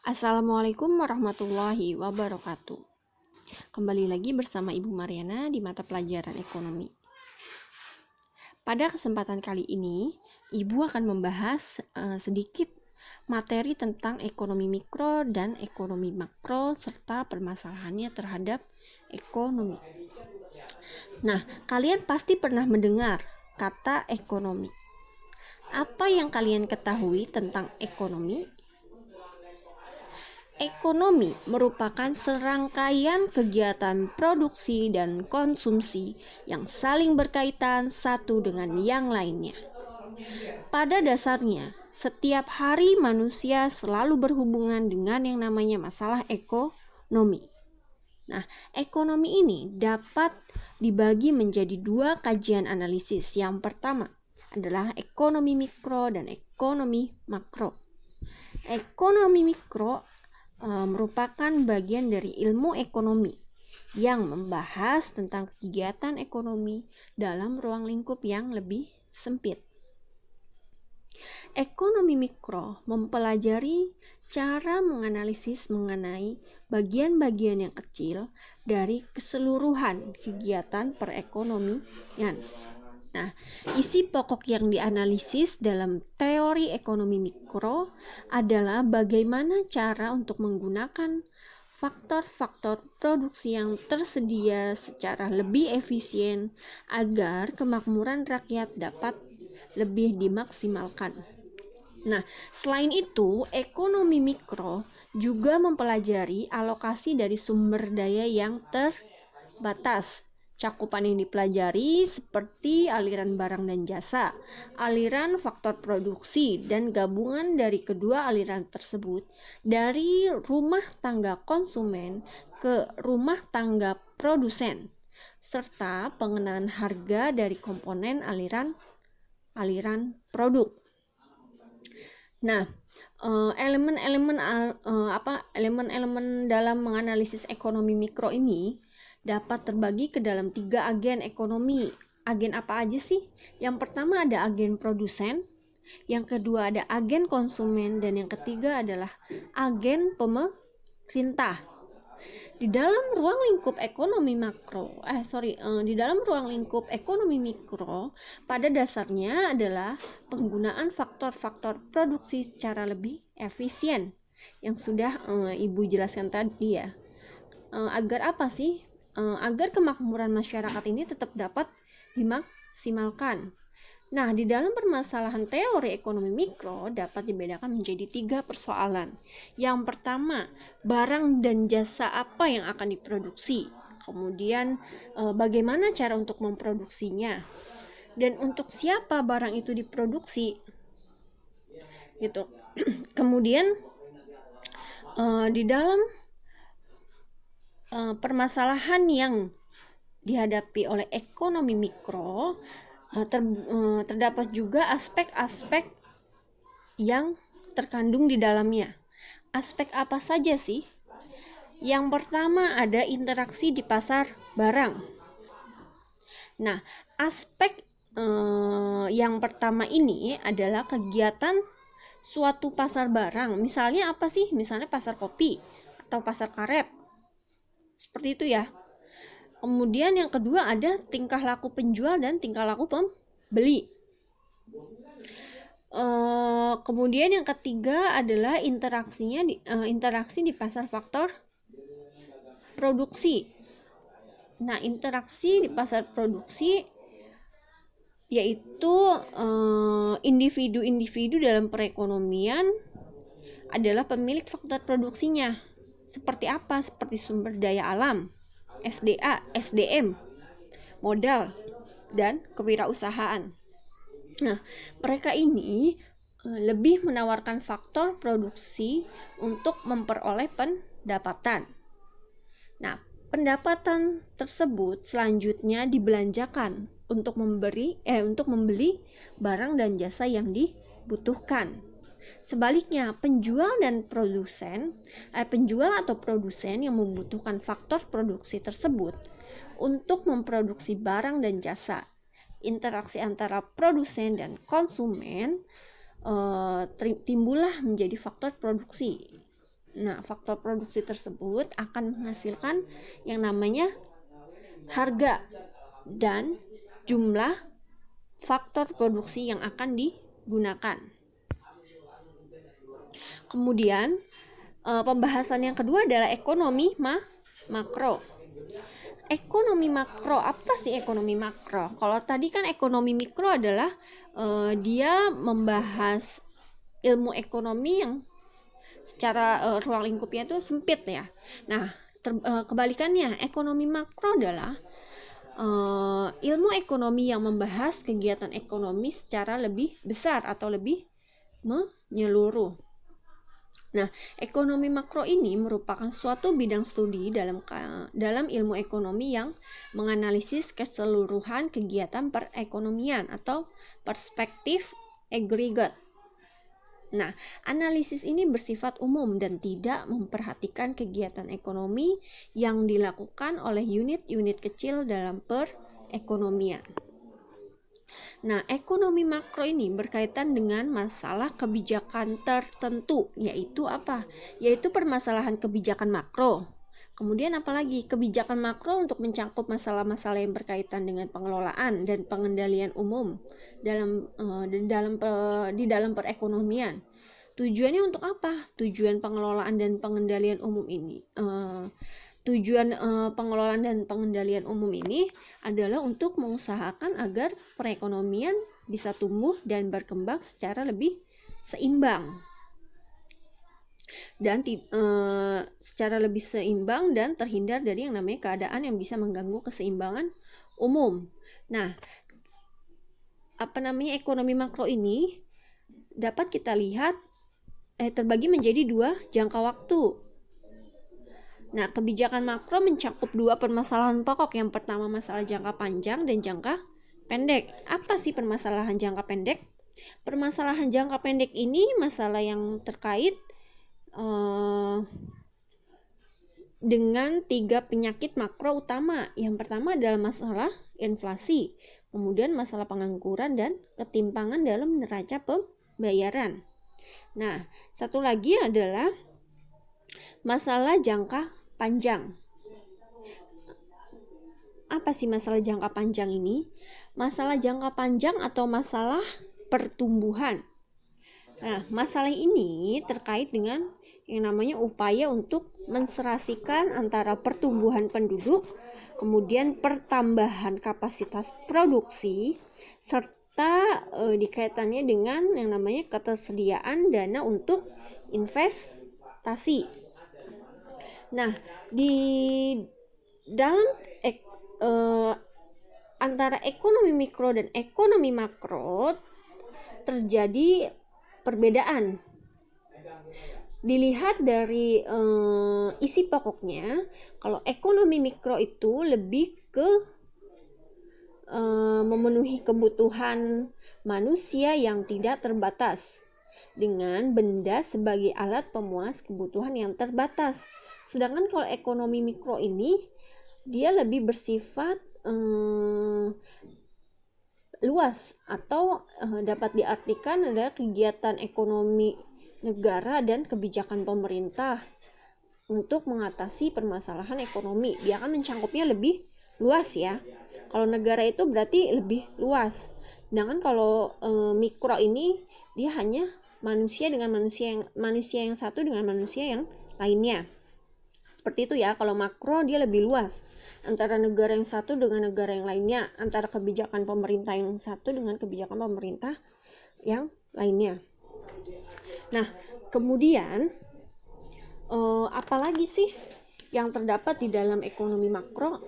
Assalamualaikum warahmatullahi wabarakatuh. Kembali lagi bersama Ibu Mariana di mata pelajaran ekonomi. Pada kesempatan kali ini, Ibu akan membahas sedikit materi tentang ekonomi mikro dan ekonomi makro serta permasalahannya terhadap ekonomi. Nah, kalian pasti pernah mendengar kata ekonomi. Apa yang kalian ketahui tentang ekonomi? Ekonomi merupakan serangkaian kegiatan produksi dan konsumsi yang saling berkaitan satu dengan yang lainnya. Pada dasarnya, setiap hari manusia selalu berhubungan dengan yang namanya masalah ekonomi. Nah, ekonomi ini dapat dibagi menjadi dua kajian analisis. Yang pertama adalah ekonomi mikro dan ekonomi makro. Ekonomi mikro merupakan bagian dari ilmu ekonomi yang membahas tentang kegiatan ekonomi dalam ruang lingkup yang lebih sempit. Ekonomi mikro mempelajari cara menganalisis mengenai bagian-bagian yang kecil dari keseluruhan kegiatan perekonomian. Nah, isi pokok yang dianalisis dalam teori ekonomi mikro adalah bagaimana cara untuk menggunakan faktor-faktor produksi yang tersedia secara lebih efisien agar kemakmuran rakyat dapat lebih dimaksimalkan. Nah, selain itu, ekonomi mikro juga mempelajari alokasi dari sumber daya yang terbatas. Cakupan yang dipelajari seperti aliran barang dan jasa, aliran faktor produksi, dan gabungan dari kedua aliran tersebut dari rumah tangga konsumen ke rumah tangga produsen, serta pengenaan harga dari komponen aliran produk. Nah, elemen-elemen dalam menganalisis ekonomi mikro ini dapat terbagi ke dalam 3 agen ekonomi. Agen apa aja sih? Yang pertama ada agen produsen, yang kedua ada agen konsumen, dan yang ketiga adalah agen pemerintah. Di dalam ruang lingkup ekonomi di dalam ruang lingkup ekonomi mikro, pada dasarnya adalah penggunaan faktor-faktor produksi secara lebih efisien yang sudah Ibu jelaskan tadi ya. Agar apa sih? Agar kemakmuran masyarakat ini tetap dapat dimaksimalkan. Nah, di dalam permasalahan teori ekonomi mikro dapat dibedakan menjadi 3 persoalan. Yang pertama, barang dan jasa apa yang akan diproduksi. Kemudian, bagaimana cara untuk memproduksinya. Dan untuk siapa barang itu diproduksi. Gitu. Kemudian, di dalam permasalahan yang dihadapi oleh ekonomi mikro, terdapat juga aspek-aspek yang terkandung di dalamnya. Aspek apa saja sih? Yang pertama ada interaksi di pasar barang. Nah, aspek yang pertama ini adalah kegiatan suatu pasar barang. Misalnya apa sih? Misalnya pasar kopi atau pasar karet. Seperti itu ya. Kemudian yang kedua ada tingkah laku penjual dan tingkah laku pembeli. Kemudian yang ketiga adalah interaksi di pasar faktor produksi. Nah, interaksi di pasar produksi yaitu individu-individu dalam perekonomian adalah pemilik faktor produksinya. Seperti apa? Seperti sumber daya alam, SDM, modal, dan kewirausahaan. Nah, mereka ini lebih menawarkan faktor produksi untuk memperoleh pendapatan. Nah, pendapatan tersebut selanjutnya dibelanjakan untuk membeli barang dan jasa yang dibutuhkan. Sebaliknya, penjual atau produsen yang membutuhkan faktor produksi tersebut untuk memproduksi barang dan jasa. Interaksi antara produsen dan konsumen timbullah menjadi faktor produksi. Nah, faktor produksi tersebut akan menghasilkan yang namanya harga dan jumlah faktor produksi yang akan digunakan. Kemudian, pembahasan yang kedua adalah ekonomi makro. Ekonomi makro, apa sih ekonomi makro? Kalau tadi kan ekonomi mikro adalah dia membahas ilmu ekonomi yang secara ruang lingkupnya itu sempit ya. Nah, kebalikannya, ekonomi makro adalah ilmu ekonomi yang membahas kegiatan ekonomi secara lebih besar atau lebih menyeluruh. Nah, ekonomi makro ini merupakan suatu bidang studi dalam ilmu ekonomi yang menganalisis keseluruhan kegiatan perekonomian atau perspektif agregat. Nah, analisis ini bersifat umum dan tidak memperhatikan kegiatan ekonomi yang dilakukan oleh unit-unit kecil dalam perekonomian. Nah, ekonomi makro ini berkaitan dengan masalah kebijakan tertentu, yaitu apa? Yaitu permasalahan kebijakan makro. Kemudian apalagi? Kebijakan makro untuk mencakup masalah-masalah yang berkaitan dengan pengelolaan dan pengendalian umum di dalam perekonomian. Tujuannya untuk apa? Tujuan pengelolaan dan pengendalian umum ini pengelolaan dan pengendalian umum ini adalah untuk mengusahakan agar perekonomian bisa tumbuh dan berkembang secara lebih seimbang dan terhindar dari yang namanya keadaan yang bisa mengganggu keseimbangan umum. Nah, ekonomi makro ini dapat kita lihat terbagi menjadi 2 jangka waktu. Nah, kebijakan makro mencakup 2 permasalahan pokok. Yang pertama masalah jangka panjang dan jangka pendek. Apa sih permasalahan jangka pendek? Permasalahan jangka pendek ini masalah yang terkait dengan 3 penyakit makro utama. Yang pertama adalah masalah inflasi, kemudian masalah pengangguran dan ketimpangan dalam neraca pembayaran. Nah, satu lagi adalah masalah jangka panjang. Apa sih masalah jangka panjang ini? Masalah jangka panjang atau masalah pertumbuhan. Nah, masalah ini terkait dengan yang namanya upaya untuk menserasikan antara pertumbuhan penduduk, kemudian pertambahan kapasitas produksi, serta dikaitannya dengan yang namanya ketersediaan dana untuk investasi. Nah, di dalam antara ekonomi mikro dan ekonomi makro terjadi perbedaan. Dilihat dari isi pokoknya, kalau ekonomi mikro itu lebih ke memenuhi kebutuhan manusia yang tidak terbatas dengan benda sebagai alat pemuas kebutuhan yang terbatas. Sedangkan kalau ekonomi mikro ini dia lebih bersifat luas atau dapat diartikan adalah kegiatan ekonomi negara dan kebijakan pemerintah untuk mengatasi permasalahan ekonomi. Dia akan mencangkupnya lebih luas ya. Kalau negara itu berarti lebih luas. Sedangkan kalau mikro ini dia hanya manusia yang satu dengan manusia yang lainnya. Seperti itu ya. Kalau makro dia lebih luas, antara negara yang satu dengan negara yang lainnya, antara kebijakan pemerintah yang satu dengan kebijakan pemerintah yang lainnya. Nah, kemudian apalagi sih yang terdapat di dalam ekonomi makro?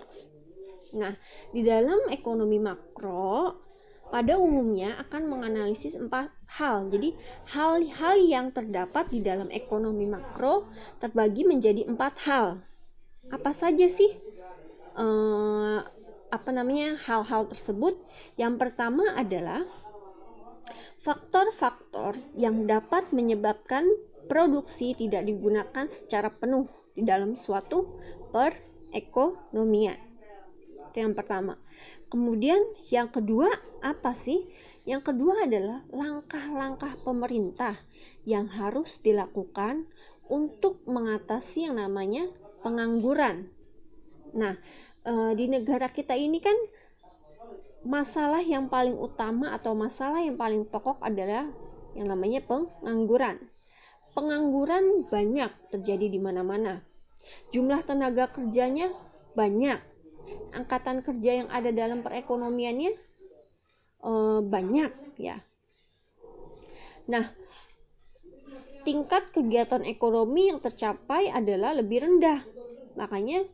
Nah, di dalam ekonomi makro pada umumnya akan menganalisis 4 hal. Jadi, hal-hal yang terdapat di dalam ekonomi makro terbagi menjadi 4 hal. Apa saja sih hal-hal tersebut? Yang pertama adalah faktor-faktor yang dapat menyebabkan produksi tidak digunakan secara penuh di dalam suatu perekonomian. Itu yang pertama. Kemudian yang kedua apa sih? Yang kedua adalah langkah-langkah pemerintah yang harus dilakukan untuk mengatasi yang namanya pengangguran. Nah, di negara kita ini kan masalah yang paling utama atau masalah yang paling pokok adalah yang namanya pengangguran. Pengangguran banyak terjadi di mana-mana. Jumlah tenaga kerjanya banyak. Angkatan kerja yang ada dalam perekonomiannya banyak ya. Nah, tingkat kegiatan ekonomi yang tercapai adalah lebih rendah. Makanya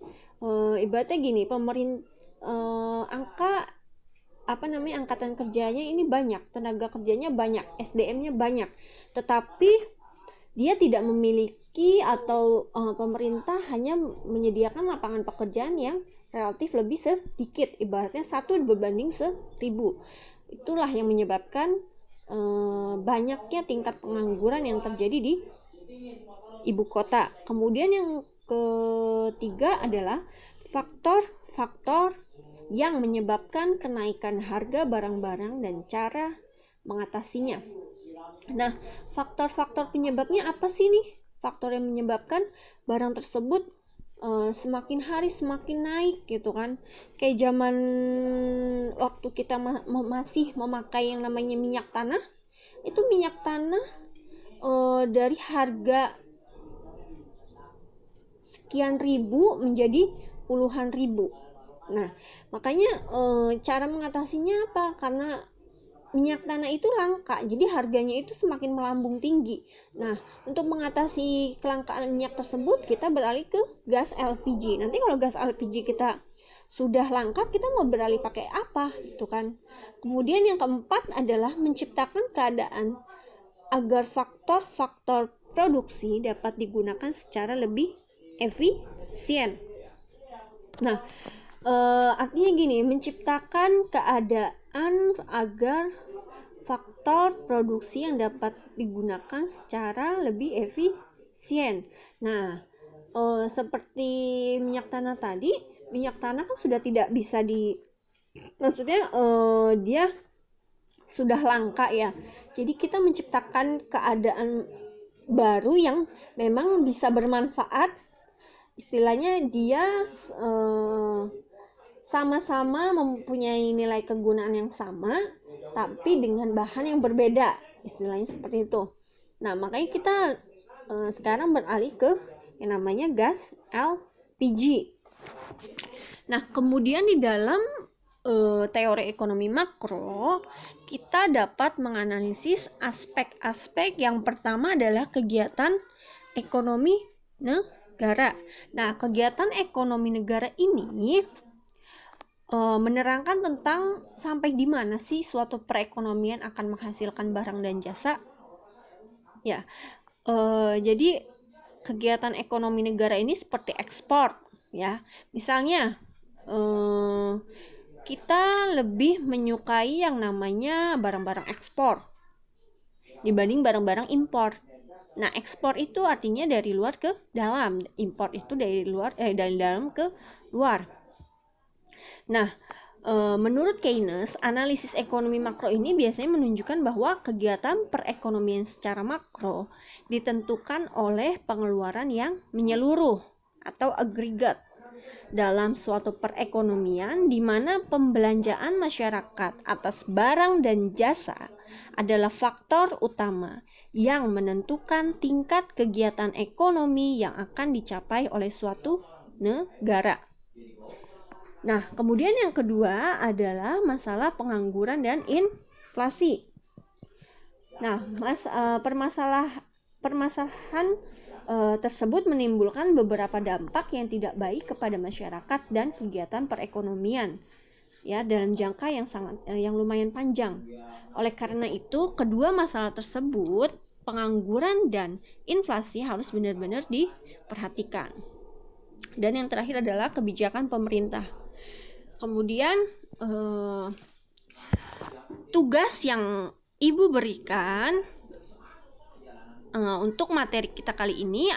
ibaratnya gini, angkatan kerjanya ini banyak, tenaga kerjanya banyak, SDM-nya banyak, tetapi dia tidak memiliki atau pemerintah hanya menyediakan lapangan pekerjaan yang relatif lebih sedikit, ibaratnya 1 berbanding 1000. Itulah yang menyebabkan banyaknya tingkat pengangguran yang terjadi di ibu kota. Kemudian yang ketiga adalah faktor-faktor yang menyebabkan kenaikan harga barang-barang dan cara mengatasinya. Nah, faktor-faktor penyebabnya apa sih nih? Faktor yang menyebabkan barang tersebut semakin hari semakin naik gitu kan. Kayak zaman waktu kita masih memakai yang namanya minyak tanah, itu minyak tanah dari harga sekian ribu menjadi puluhan ribu. Nah, makanya cara mengatasinya apa? Karena minyak tanah itu langka, jadi harganya itu semakin melambung tinggi. Nah, untuk mengatasi kelangkaan minyak tersebut, kita beralih ke gas LPG. Nanti kalau gas LPG kita sudah langka, kita mau beralih pakai apa gitu kan. Kemudian yang keempat adalah menciptakan keadaan agar faktor-faktor produksi dapat digunakan secara lebih efisien. Nah, artinya gini, menciptakan keadaan agar faktor produksi yang dapat digunakan secara lebih efisien. Nah, seperti minyak tanah tadi, minyak tanah kan sudah tidak bisa maksudnya dia sudah langka ya. Jadi kita menciptakan keadaan baru yang memang bisa bermanfaat. Istilahnya dia sama-sama mempunyai nilai kegunaan yang sama, tapi dengan bahan yang berbeda, istilahnya seperti itu. Nah, makanya kita sekarang beralih ke yang namanya gas LPG. Nah, kemudian di dalam teori ekonomi makro, kita dapat menganalisis aspek-aspek. Yang pertama adalah kegiatan ekonomi negara. Nah, kegiatan ekonomi negara ini menerangkan tentang sampai di mana sih suatu perekonomian akan menghasilkan barang dan jasa. Ya, jadi kegiatan ekonomi negara ini seperti ekspor, ya. Misalnya kita lebih menyukai yang namanya barang-barang ekspor dibanding barang-barang impor. Nah, ekspor itu artinya dari luar ke dalam, impor itu dari dalam ke luar. Nah, menurut Keynes, analisis ekonomi makro ini biasanya menunjukkan bahwa kegiatan perekonomian secara makro ditentukan oleh pengeluaran yang menyeluruh atau agregat dalam suatu perekonomian, di mana pembelanjaan masyarakat atas barang dan jasa adalah faktor utama yang menentukan tingkat kegiatan ekonomi yang akan dicapai oleh suatu negara. Nah, kemudian yang kedua adalah masalah pengangguran dan inflasi. Nah, permasalahan tersebut menimbulkan beberapa dampak yang tidak baik kepada masyarakat dan kegiatan perekonomian, ya, dalam jangka yang lumayan panjang. Oleh karena itu, kedua masalah tersebut, pengangguran dan inflasi, harus benar-benar diperhatikan. Dan yang terakhir adalah kebijakan pemerintah. Kemudian tugas yang Ibu berikan untuk materi kita kali ini